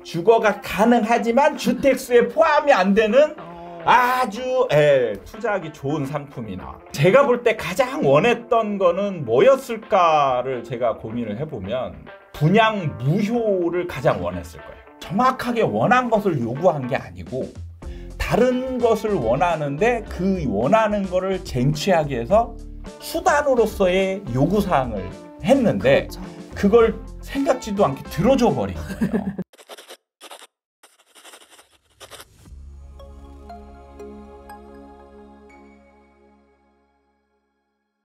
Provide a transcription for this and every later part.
주거가 가능하지만 주택수에 포함이 안 되는 아주 투자하기 좋은 상품이 나와. 제가 볼 때 가장 원했던 거는 뭐였을까를 제가 고민을 해보면 분양 무효를 가장 원했을 거예요. 정확하게 원한 것을 요구한 게 아니고 다른 것을 원하는데 그 원하는 거를 쟁취하기 위해서 수단으로서의 요구사항을 했는데 그렇죠. 그걸 생각지도 않게 들어줘 버린 거예요.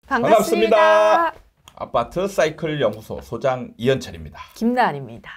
반갑습니다. 아파트 사이클 연구소 소장 이현철입니다. 김나은입니다.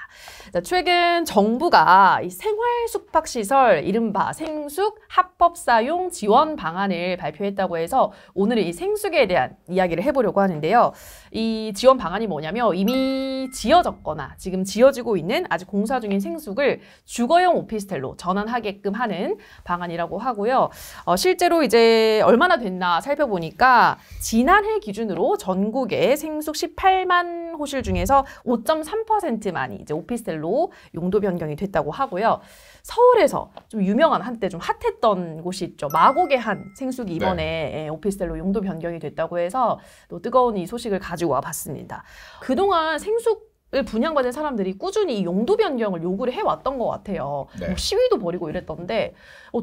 자, 최근 정부가 이 생활 숙박 시설 이른바 생숙 합법 사용 지원 방안을 발표했다고 해서 오늘은 이 생숙에 대한 이야기를 해보려고 하는데요. 이 지원 방안이 뭐냐면 이미 지어졌거나 지금 지어지고 있는 아직 공사 중인 생숙을 주거용 오피스텔로 전환하게끔 하는 방안이라고 하고요. 실제로 이제 얼마나 됐나 살펴보니까 지난해 기준으로 전국의 생숙 18만 호실 중에서 5.3%만이 이제 오피스텔로 용도 변경이 됐다고 하고요. 서울에서 좀 유명한 한때 좀 핫했던 곳이 있죠. 마곡의 한 생숙이 이번에 오피스텔로 용도 변경이 됐다고 해서 또 뜨거운 이 소식을 가지고 와봤습니다. 그동안 생숙을 분양받은 사람들이 꾸준히 이 용도 변경을 요구를 해왔던 것 같아요. 뭐 시위도 벌이고 이랬던데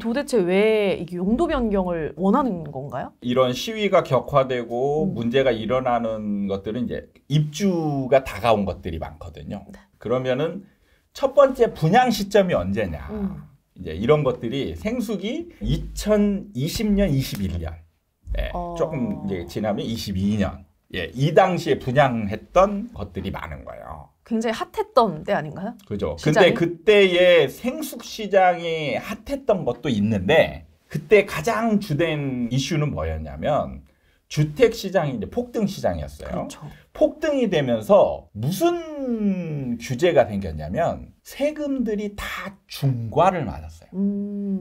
도대체 왜 이게 용도 변경을 원하는 건가요? 이런 시위가 격화되고 문제가 일어나는 것들은 이제 입주가 다가온 것들이 많거든요. 그러면은 첫 번째 분양 시점이 언제냐. 이제 이런 것들이 생숙이 2020년, 21년. 조금 이제 지나면 22년. 이 당시에 분양했던 것들이 많은 거예요. 굉장히 핫했던 때 아닌가요? 그죠. 시장이? 근데 그때의 생숙 시장이 핫했던 것도 있는데 그때 가장 주된 이슈는 뭐였냐면 주택 시장이 이제 폭등 시장이었어요. 그렇죠. 폭등이 되면서 무슨 규제가 생겼냐면 세금들이 다 중과를 맞았어요.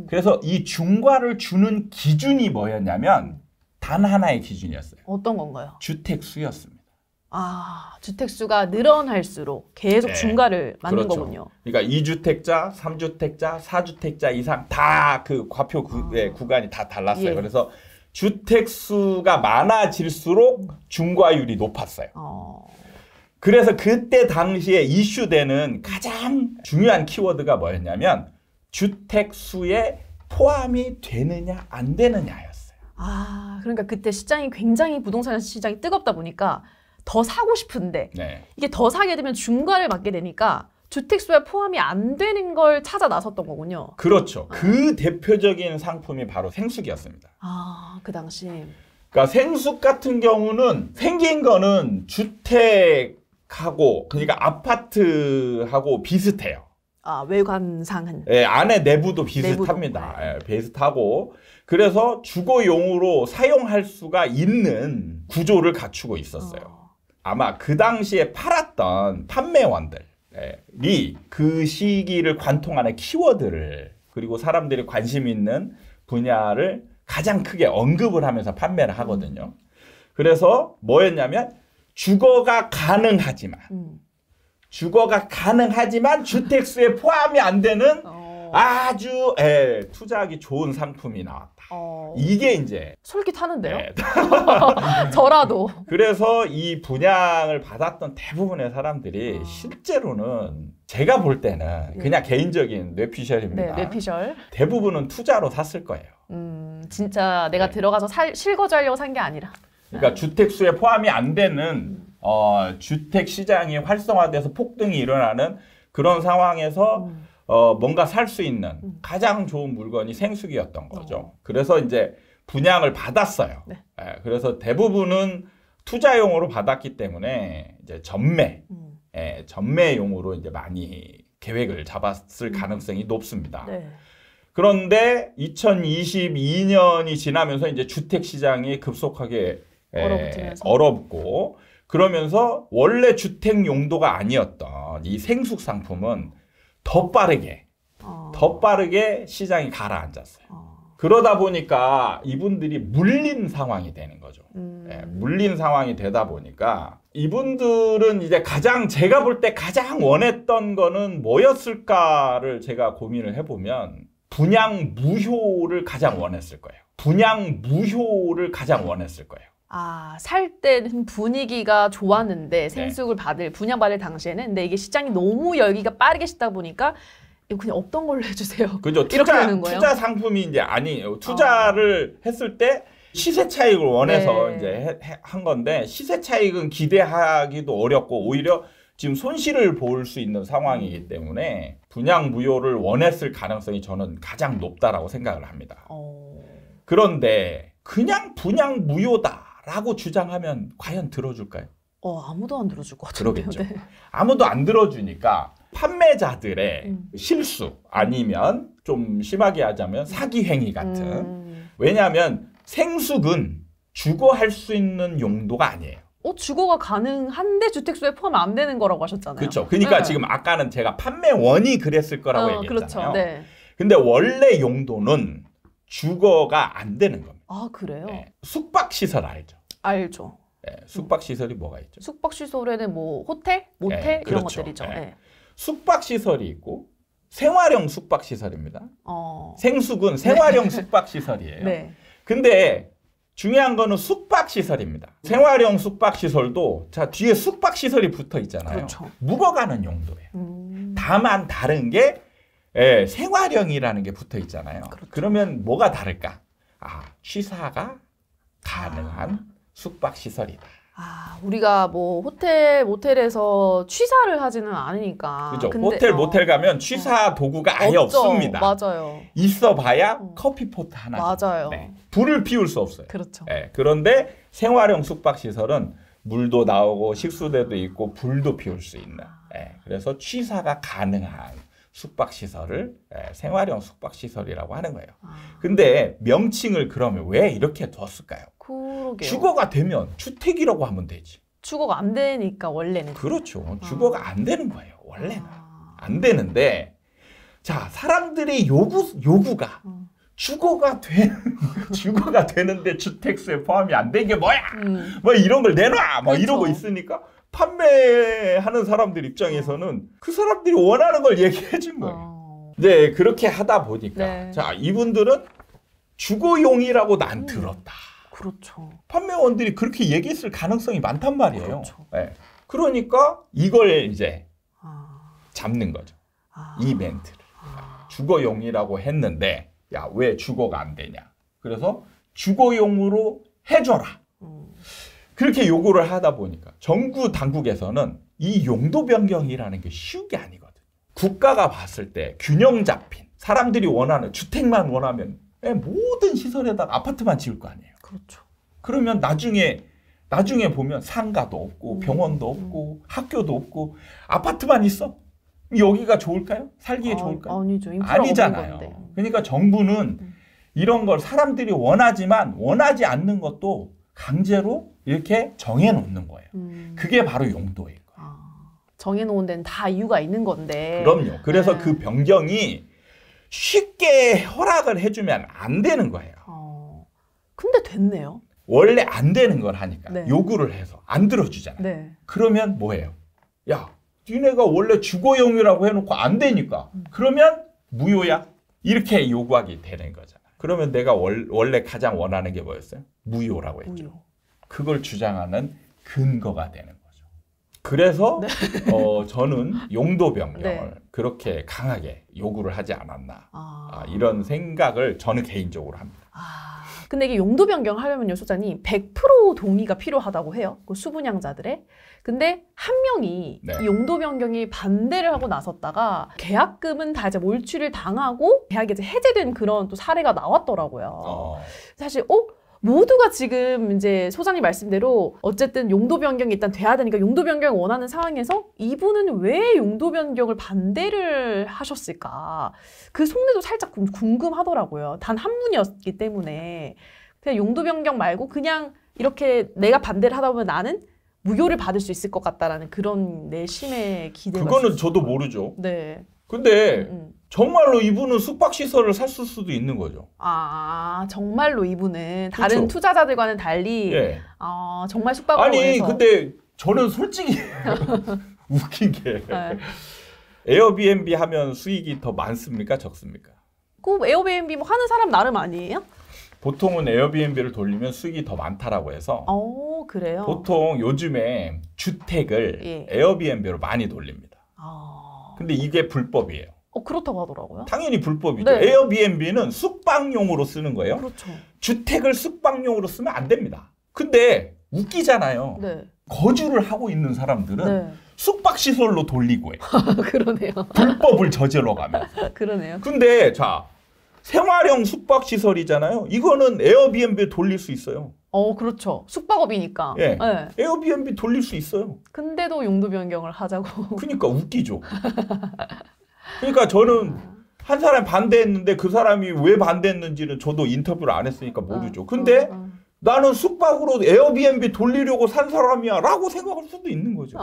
그래서 이 중과를 주는 기준이 뭐였냐면 단 하나의 기준이었어요. 어떤 건가요? 주택수였습니다. 아, 주택수가 늘어날수록 계속 중과를 맞는 그렇죠. 거군요. 그러니까 2주택자, 3주택자, 4주택자 이상 다 그 과표 구간이 다 달랐어요. 그래서 주택수가 많아질수록 중과율이 높았어요. 그래서 그때 당시에 이슈되는 가장 중요한 키워드가 뭐였냐면 주택수에 포함이 되느냐 안 되느냐였어요. 아, 그러니까 그때 시장이 굉장히 부동산 시장이 뜨겁다 보니까 더 사고 싶은데 이게 더 사게 되면 중과를 맞게 되니까 주택수에 포함이 안 되는 걸 찾아 나섰던 거군요. 그렇죠. 그 대표적인 상품이 바로 생숙이었습니다. 아, 그 당시. 그러니까 생숙 같은 경우는 생긴 거는 주택하고 그러니까 아파트하고 비슷해요. 아, 외관상은. 안에 내부도 비슷합니다. 비슷하고 그래서 주거용으로 사용할 수가 있는 구조를 갖추고 있었어요. 아마 그 당시에 팔았던 판매원들이 그 시기를 관통하는 키워드를 그리고 사람들이 관심 있는 분야를 가장 크게 언급을 하면서 판매를 하거든요. 그래서 뭐였냐면 주거가 가능하지만 주택수에 포함이 안 되는 아주 투자하기 좋은 상품이 나왔다. 이게 이제 솔깃하는데요? 저라도. 그래서 이 분양을 받았던 대부분의 사람들이 실제로는 제가 볼 때는 그냥 개인적인 뇌피셜입니다. 뇌피셜. 대부분은 투자로 샀을 거예요. 진짜 내가 들어가서 실거주하려고 산 게 아니라. 그러니까 주택수에 포함이 안 되는 주택 시장이 활성화돼서 폭등이 일어나는 그런 상황에서 뭔가 살 수 있는 가장 좋은 물건이 생숙이었던 거죠. 그래서 이제 분양을 받았어요. 그래서 대부분은 투자용으로 받았기 때문에 이제 전매용으로 이제 많이 계획을 잡았을 가능성이 높습니다. 그런데 2022년이 지나면서 이제 주택 시장이 급속하게 얼어붙고 그러면서 원래 주택 용도가 아니었던 이 생숙 상품은 더 빠르게 시장이 가라앉았어요. 그러다 보니까 이분들이 물린 상황이 되는 거죠. 예, 물린 상황이 되다 보니까 이분들은 이제 제가 볼 때 가장 원했던 거는 뭐였을까를 제가 고민을 해보면 분양 무효를 가장 원했을 거예요. 분양 무효를 가장 원했을 거예요. 아, 살 때는 분위기가 좋았는데 생수를 분양받을 당시에는 근데 이게 시장이 너무 열기가 빠르게 식다 보니까 이거 그냥 없던 걸로 해주세요. 그죠. 이렇게 되는 거예요. 투자 상품이 이제 아니에요. 투자를 했을 때 시세 차익을 원해서 이제 한 건데 시세 차익은 기대하기도 어렵고 오히려 지금 손실을 볼 수 있는 상황이기 때문에 분양 무효를 원했을 가능성이 저는 가장 높다라고 생각을 합니다. 그런데 그냥 분양 무효다라고 주장하면 과연 들어줄까요? 아무도 안 들어줄 것 같은데요. 그러겠죠. 네. 아무도 안 들어주니까 판매자들의 실수 아니면 좀 심하게 하자면 사기 행위 같은 왜냐하면 생수는 주거할 수 있는 용도가 아니에요. 주거가 가능한데 주택수에 포함 안 되는 거라고 하셨잖아요. 그렇죠. 그러니까 지금 아까는 제가 판매원이 그랬을 거라고 얘기했잖아요. 그렇죠. 네. 근데 원래 용도는 주거가 안 되는 겁니다. 아, 그래요? 네. 숙박시설 알죠? 알죠. 네. 숙박시설이 뭐가 있죠? 숙박시설에는 뭐 호텔, 모텔 네, 이런 그렇죠. 것들이죠. 네. 네. 숙박시설이 있고 생활형 숙박시설입니다. 생숙은 생활형 숙박시설이에요. 네. 근데 중요한 거는 숙박시설입니다. 생활형 숙박시설도 자 뒤에 숙박시설이 붙어 있잖아요. 그렇죠. 묵어가는 용도예요. 다만 다른 게 생활형이라는 게 붙어 있잖아요. 그렇죠. 그러면 뭐가 다를까? 취사가 가능한 숙박시설이다. 우리가 뭐 호텔, 모텔에서 취사를 하지는 않으니까. 그죠. 근데, 호텔, 모텔 가면 취사 도구가 아예 없죠. 없습니다. 맞아요. 있어봐야 커피포트 하나. 맞아요. 네. 불을 피울 수 없어요. 그렇죠. 네. 그런데 생활형 숙박시설은 물도 나오고 식수대도 있고 불도 피울 수 있는. 네. 그래서 취사가 가능한 숙박시설을 생활형 숙박시설이라고 하는 거예요. 근데 명칭을 그러면 왜 이렇게 뒀을까요? 그러게요. 주거가 되면 주택이라고 하면 되지. 주거가 안 되니까 원래는. 그렇죠. 주거가 안 되는 거예요. 원래는. 안 되는데 자 사람들의 요구가 주거가 되는데 주택수에 포함이 안 된 게 뭐야? 뭐 이런 걸 내놔! 뭐 그렇죠. 이러고 있으니까 판매하는 사람들 입장에서는 그 사람들이 원하는 걸 얘기해 준 거예요. 네, 그렇게 하다 보니까 자 이분들은 주거용이라고 난 들었다. 그렇죠. 판매원들이 그렇게 얘기했을 가능성이 많단 말이에요. 그렇죠. 네. 그러니까 이걸 이제 잡는 거죠. 이 멘트를. 주거용이라고 했는데 야, 왜 주거가 안 되냐. 그래서 주거용으로 해줘라. 그렇게 요구를 하다 보니까 정부 당국에서는 이 용도 변경이라는 게 쉬운 게 아니거든. 국가가 봤을 때 균형 잡힌 사람들이 원하는 주택만 원하면 모든 시설에다가 아파트만 지을 거 아니에요. 그렇죠. 그러면 나중에 보면 상가도 없고 병원도 없고 학교도 없고 아파트만 있어? 여기가 좋을까요? 살기에 좋을까요? 아니죠. 아니잖아요. 그러니까 정부는 이런 걸 사람들이 원하지만 원하지 않는 것도 강제로 이렇게 정해놓는 거예요. 그게 바로 용도예요. 정해놓은 데는 다 이유가 있는 건데. 그럼요. 그래서 그 변경이 쉽게 허락을 해주면 안 되는 거예요. 근데 됐네요. 원래 안 되는 걸 하니까 요구를 해서 안 들어주잖아요. 그러면 뭐예요? 야, 니네가 원래 주거용이라고 해놓고 안 되니까 그러면 무효야? 이렇게 요구하게 되는 거잖아요. 그러면 내가 원래 가장 원하는 게 뭐였어요? 무효라고 했죠. 그걸 주장하는 근거가 되는 거죠. 그래서 저는 용도 변경을 그렇게 강하게 요구를 하지 않았나 이런 생각을 저는 개인적으로 합니다. 근데 이게 용도 변경하려면요, 소장님 100% 동의가 필요하다고 해요. 그 수분양자들의. 근데 한 명이 이 용도 변경이 반대를 하고 나섰다가 계약금은 다 이제 몰취를 당하고 계약이 이제 해제된 그런 또 사례가 나왔더라고요. 사실 모두가 지금 이제 소장님 말씀대로 어쨌든 용도 변경이 일단 돼야 되니까 용도 변경을 원하는 상황에서 이분은 왜 용도 변경을 반대를 하셨을까? 그 속내도 살짝 궁금하더라고요. 단 한 분이었기 때문에 그냥 용도 변경 말고 그냥 이렇게 내가 반대를 하다 보면 나는 무효를 받을 수 있을 것 같다라는 그런 내심의 기대가 그거는 있었어요. 저도 모르죠. 네. 근데 정말로 이분은 숙박시설을 샀을 수도 있는 거죠. 아, 정말로 이분은 그렇죠. 다른 투자자들과는 달리 예. 정말 숙박을 아니 원해서. 근데 저는 솔직히 웃긴 게 네. 에어비앤비 하면 수익이 더 많습니까? 적습니까? 그 에어비앤비 뭐 하는 사람 나름 아니에요? 보통은 에어비앤비를 돌리면 수익이 더 많다라고 해서 그래요? 보통 요즘에 주택을 예. 에어비앤비로 많이 돌립니다. 근데 이게 불법이에요. 그렇다고 하더라고요. 당연히 불법이죠. 네. 에어비앤비는 숙박용으로 쓰는 거예요. 그렇죠. 주택을 숙박용으로 쓰면 안 됩니다. 근데 웃기잖아요. 네. 거주를 하고 있는 사람들은 네. 숙박시설로 돌리고 해. 그러네요. 불법을 저질러 가면서. 그러네요. 근데 자, 생활형 숙박시설이잖아요. 이거는 에어비앤비에 돌릴 수 있어요. 그렇죠. 숙박업이니까. 예. 네. 에어비앤비 돌릴 수 있어요. 근데도 용도 변경을 하자고. 그러니까 웃기죠. 그러니까 저는 한 사람이 반대했는데 그 사람이 왜 반대했는지는 저도 인터뷰를 안 했으니까 모르죠. 근데 나는 숙박으로 에어비앤비 돌리려고 산 사람이야 라고 생각할 수도 있는 거죠.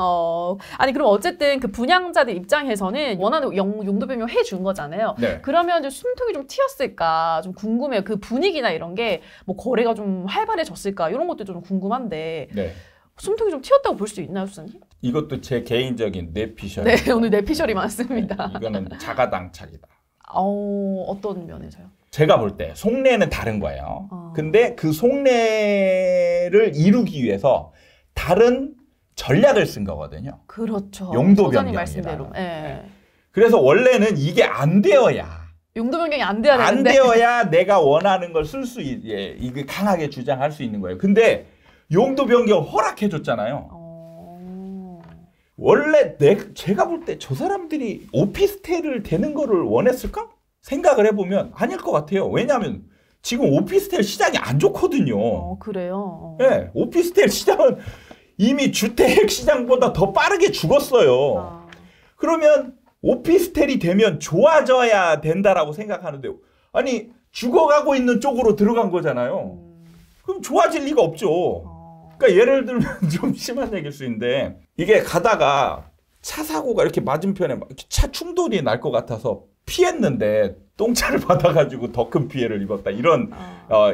아니 그럼 어쨌든 그 분양자들 입장에서는 원하는 용도 변경 해준 거잖아요. 네. 그러면 이제 숨통이 좀 튀었을까 좀 궁금해요. 그 분위기나 이런 게 뭐 거래가 좀 활발해졌을까 이런 것도 좀 궁금한데 네. 숨통이 좀 튀었다고 볼 수 있나요, 수사님? 이것도 제 개인적인 뇌피셜. 네, 오늘 뇌피셜이 많습니다. 네, 이거는 자가당착이다. 어떤 면에서요? 제가 볼 때 속내는 다른 거예요. 근데 그 속내를 이루기 위해서 다른 전략을 쓴 거거든요. 그렇죠. 용도 소장님 변경이라. 말씀대로. 예. 그래서 원래는 이게 안 되어야 용도 변경이 안 돼야 안 되는데. 되어야 내가 원하는 걸 쓸 수 이게 강하게 주장할 수 있는 거예요. 근데 용도 변경 허락해 줬잖아요. 원래 제가 볼 때 저 사람들이 오피스텔을 되는 거를 원했을까? 생각을 해보면 아닐 것 같아요. 왜냐하면 지금 오피스텔 시장이 안 좋거든요. 그래요? 네, 오피스텔 시장은 이미 주택 시장보다 더 빠르게 죽었어요. 그러면 오피스텔이 되면 좋아져야 된다라고 생각하는데 아니 죽어가고 있는 쪽으로 들어간 거잖아요. 그럼 좋아질 리가 없죠. 그러니까 예를 들면 좀 심한 얘기일 수 있는데 이게 가다가 차 사고가 이렇게 맞은편에 차 충돌이 날 것 같아서 피했는데 똥차를 받아가지고 더 큰 피해를 입었다. 이런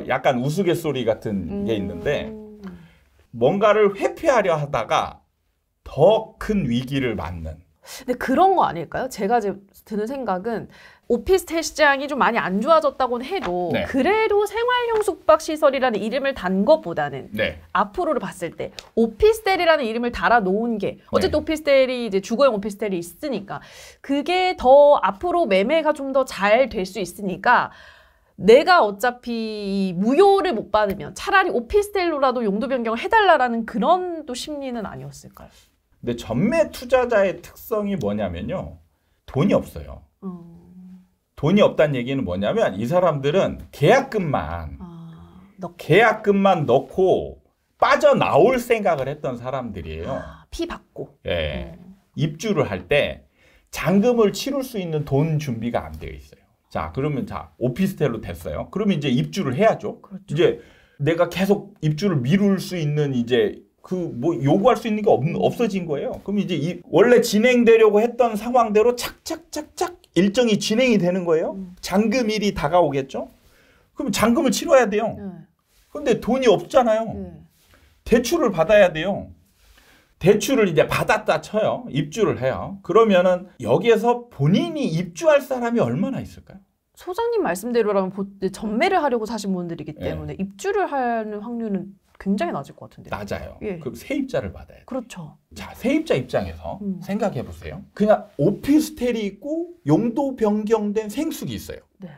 약간 우스갯소리 같은 게 있는데 뭔가를 회피하려 하다가 더 큰 위기를 맞는. 근데 그런 거 아닐까요? 제가 이제 드는 생각은 오피스텔 시장이 좀 많이 안 좋아졌다고는 해도 네. 그래도 생활형 숙박시설이라는 이름을 단 것보다는 네. 앞으로를 봤을 때 오피스텔이라는 이름을 달아놓은 게 어쨌든 네. 오피스텔이 이제 주거용 오피스텔이 있으니까 그게 더 앞으로 매매가 좀 더 잘 될 수 있으니까 내가 어차피 무효를 못 받으면 차라리 오피스텔로라도 용도 변경을 해달라라는 그런 또 심리는 아니었을까요? 근데 전매 투자자의 특성이 뭐냐면요. 돈이 없어요. 돈이 없다는 얘기는 뭐냐면 이 사람들은 계약금만 넣고 빠져나올 생각을 했던 사람들이에요. 피 받고. 예. 입주를 할 때 잔금을 치를 수 있는 돈 준비가 안 되어 있어요. 자, 그러면 오피스텔로 됐어요. 그러면 이제 입주를 해야죠. 그렇죠. 이제 내가 계속 입주를 미룰 수 있는 이제 요구할 수 있는 게 없어진 거예요. 그럼 이제 원래 진행되려고 했던 상황대로 착착착착 일정이 진행이 되는 거예요. 잔금일이 다가오겠죠? 그럼 잔금을 치러야 돼요. 근데 돈이 없잖아요. 대출을 받아야 돼요. 대출을 이제 받았다 쳐요. 입주를 해요. 그러면은 여기에서 본인이 입주할 사람이 얼마나 있을까요? 소장님 말씀대로라면 전매를 하려고 사신 분들이기 때문에 입주를 하는 확률은 굉장히 낮을 것 같은데요. 낮아요. 예. 그럼 세입자를 받아야 돼요. 그렇죠. 자, 세입자 입장에서 생각해 보세요. 그냥 오피스텔이 있고 용도 변경된 생숙이 있어요. 네.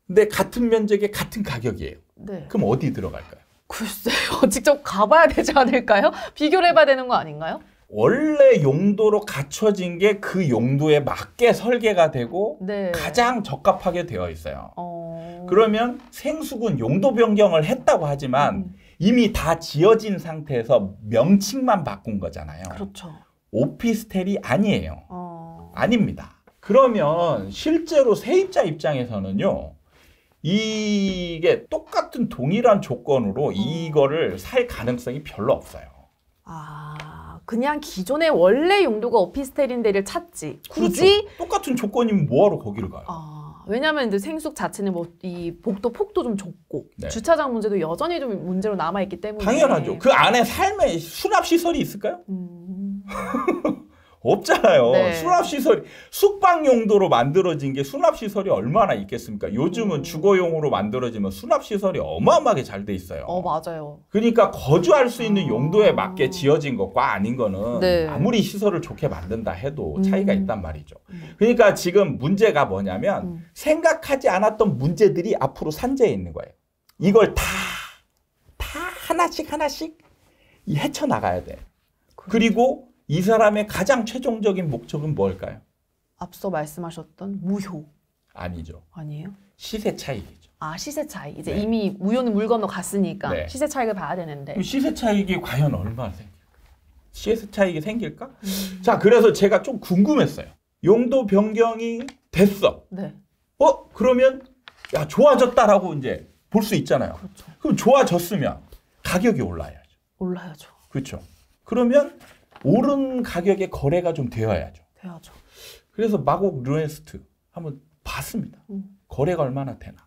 근데 같은 면적에 같은 가격이에요. 네. 그럼 어디 들어갈까요? 글쎄요. 직접 가봐야 되지 않을까요? 비교를 해봐야 되는 거 아닌가요? 원래 용도로 갖춰진 게 그 용도에 맞게 설계가 되고 네. 가장 적합하게 되어 있어요. 그러면 생숙은 용도 변경을 했다고 하지만 이미 다 지어진 상태에서 명칭만 바꾼 거잖아요. 그렇죠. 오피스텔이 아니에요. 아닙니다. 그러면 실제로 세입자 입장에서는요. 이게 똑같은 동일한 조건으로 이거를 살 가능성이 별로 없어요. 그냥 기존의 원래 용도가 오피스텔인 데를 찾지. 굳이 그렇죠. 똑같은 조건이면 뭐하러 거기를 가요? 왜냐하면 이제 생숙 자체는 뭐 이 복도 폭도 좀 좁고 네. 주차장 문제도 여전히 좀 문제로 남아 있기 때문에 당연하죠. 그 안에 삶의 수납 시설이 있을까요? 없잖아요. 네. 수납 시설이 숙박 용도로 만들어진 게 수납 시설이 얼마나 있겠습니까? 요즘은 주거용으로 만들어지면 수납 시설이 어마어마하게 잘 돼 있어요. 맞아요. 그러니까 거주할 수 있는 용도에 맞게 지어진 것과 아닌 거는 네. 아무리 시설을 좋게 만든다 해도 차이가 있단 말이죠. 그러니까 지금 문제가 뭐냐면 생각하지 않았던 문제들이 앞으로 산재해 있는 거예요. 이걸 다 하나씩 헤쳐나가야 돼. 그리고 이 사람의 가장 최종적인 목적은 뭘까요? 앞서 말씀하셨던 무효. 아니죠. 아니에요? 시세 차익이죠. 시세 차익. 이제 네. 이미 무효는 물 건너 갔으니까 네. 시세 차익을 봐야 되는데. 그럼 시세 차익이 과연 얼마나 생길까? 시세 차익이 생길까? 자, 그래서 제가 좀 궁금했어요. 용도 변경이 됐어. 네. 그러면 야, 좋아졌다라고 이제 볼 수 있잖아요. 그렇죠. 그럼 좋아졌으면 가격이 올라야죠. 올라야죠. 그렇죠. 그러면 오른 가격에 거래가 좀 되어야죠. 돼야죠. 그래서 마곡 르네스트 한번 봤습니다. 거래가 얼마나 되나.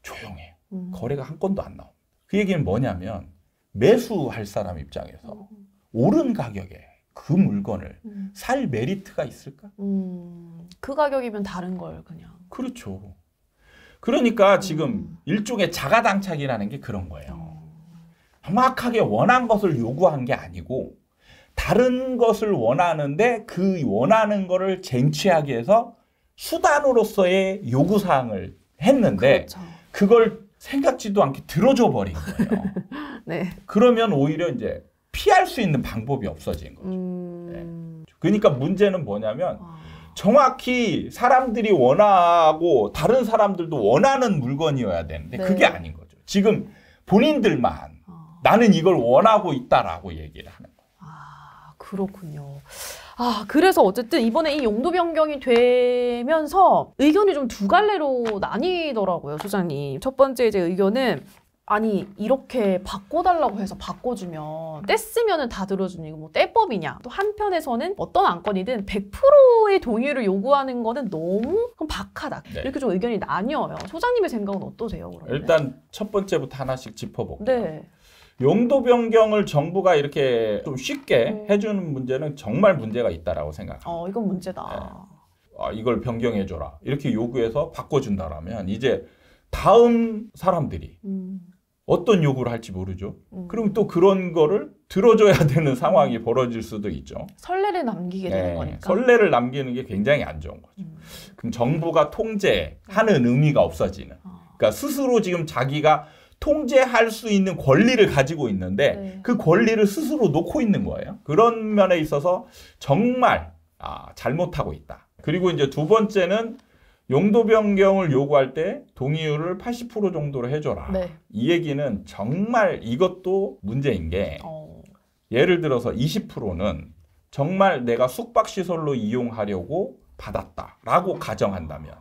조용해요. 거래가 한 건도 안 나옵니다. 그 얘기는 뭐냐면 매수할 사람 입장에서 오른 가격에 그 물건을 살 메리트가 있을까? 그 가격이면 다른 걸 그냥. 그렇죠. 그러니까 지금 일종의 자가당착이라는 게 그런 거예요. 정확하게 원한 것을 요구한 게 아니고 다른 것을 원하는데 그 원하는 거를 쟁취하기 위해서 수단으로서의 요구사항을 했는데 그렇죠. 그걸 생각지도 않게 들어줘 버린 거예요. 네. 그러면 오히려 이제 피할 수 있는 방법이 없어진 거죠. 네. 그러니까 문제는 뭐냐면 정확히 사람들이 원하고 다른 사람들도 원하는 물건이어야 되는데 네. 그게 아닌 거죠. 지금 본인들만 나는 이걸 원하고 있다라고 얘기를 하는 거예요. 그렇군요. 그래서 어쨌든 이번에 이 용도 변경이 되면서 의견이 좀 두 갈래로 나뉘더라고요, 소장님. 첫 번째 이제 의견은 아니 이렇게 바꿔달라고 해서 바꿔주면 떼쓰면은 다 들어주니 이거 뭐 떼법이냐. 또 한편에서는 어떤 안건이든 100%의 동의를 요구하는 거는 너무 박하다. 네. 이렇게 좀 의견이 나뉘어요. 소장님의 생각은 어떠세요? 그러면? 일단 첫 번째부터 하나씩 짚어볼게요. 네. 용도 변경을 정부가 이렇게 좀 쉽게 해주는 문제는 정말 문제가 있다라고 생각합니다. 이건 문제다. 이걸 변경해줘라. 이렇게 요구해서 바꿔준다라면 이제 다음 사람들이 어떤 요구를 할지 모르죠. 그럼 또 그런 거를 들어줘야 되는 상황이 벌어질 수도 있죠. 선례를 남기게 되는 거니까. 선례를 남기는 게 굉장히 안 좋은 거죠. 그럼 정부가 통제하는 의미가 없어지는. 그러니까 스스로 지금 자기가 통제할 수 있는 권리를 가지고 있는데 네. 그 권리를 스스로 놓고 있는 거예요. 그런 면에 있어서 정말 잘못하고 있다. 그리고 이제 두 번째는 용도 변경을 요구할 때 동의율을 80% 정도로 해줘라. 네. 이 얘기는 정말 이것도 문제인 게 예를 들어서 20%는 정말 내가 숙박시설로 이용하려고 받았다라고 가정한다면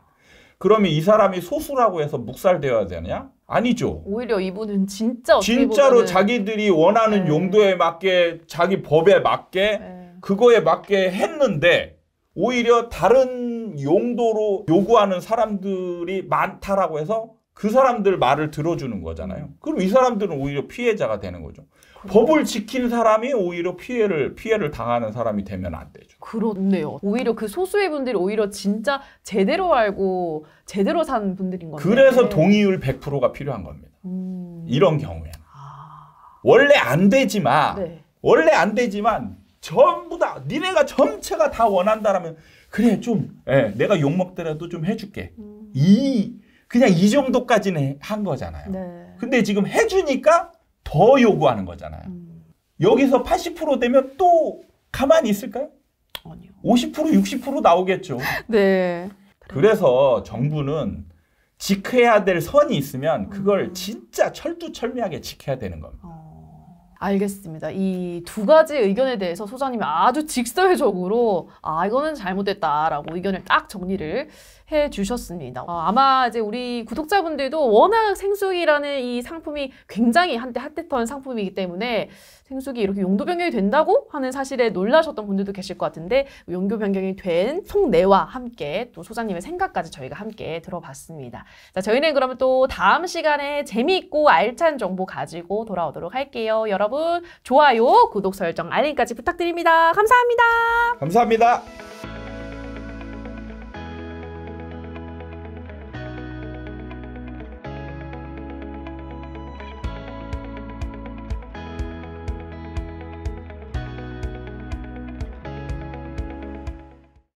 그러면 이 사람이 소수라고 해서 묵살되어야 되냐? 아니죠. 오히려 이분은 진짜 어떻게 진짜로 보면은 자기들이 원하는 네. 용도에 맞게 자기 법에 맞게 그거에 맞게 했는데 오히려 다른 용도로 요구하는 사람들이 많다라고 해서 그 사람들 말을 들어주는 거잖아요. 그럼 이 사람들은 오히려 피해자가 되는 거죠. 법을 지킨 사람이 오히려 피해를 당하는 사람이 되면 안 되죠. 그렇네요. 오히려 그 소수의 분들이 오히려 진짜 제대로 알고 제대로 산 분들인 건데. 그래서 동의율 100%가 필요한 겁니다. 이런 경우에는. 원래 안 되지만 전부 다 니네가 전체가 다 원한다라면 그래 좀 내가 욕먹더라도 좀 해줄게. 그냥 이 정도까지는 한 거잖아요. 네. 근데 지금 해주니까 더 요구하는 거잖아요. 여기서 80% 되면 또 가만히 있을까요? 아니요. 50% 60% 나오겠죠. 네. 그래서 정부는 지켜야 될 선이 있으면 그걸 진짜 철두철미하게 지켜야 되는 겁니다. 알겠습니다. 이 두 가지 의견에 대해서 소장님이 아주 직설적으로 이거는 잘못됐다라고 의견을 딱 정리를 해주셨습니다. 아마 이제 우리 구독자분들도 워낙 생숙이라는 이 상품이 굉장히 한때 핫했던 상품이기 때문에 생숙이 이렇게 용도 변경이 된다고 하는 사실에 놀라셨던 분들도 계실 것 같은데 용도 변경이 된 속내와 함께 또 소장님의 생각까지 저희가 함께 들어봤습니다. 자, 저희는 그러면 또 다음 시간에 재미있고 알찬 정보 가지고 돌아오도록 할게요. 여러분 좋아요, 구독 설정, 알림까지 부탁드립니다. 감사합니다. 감사합니다.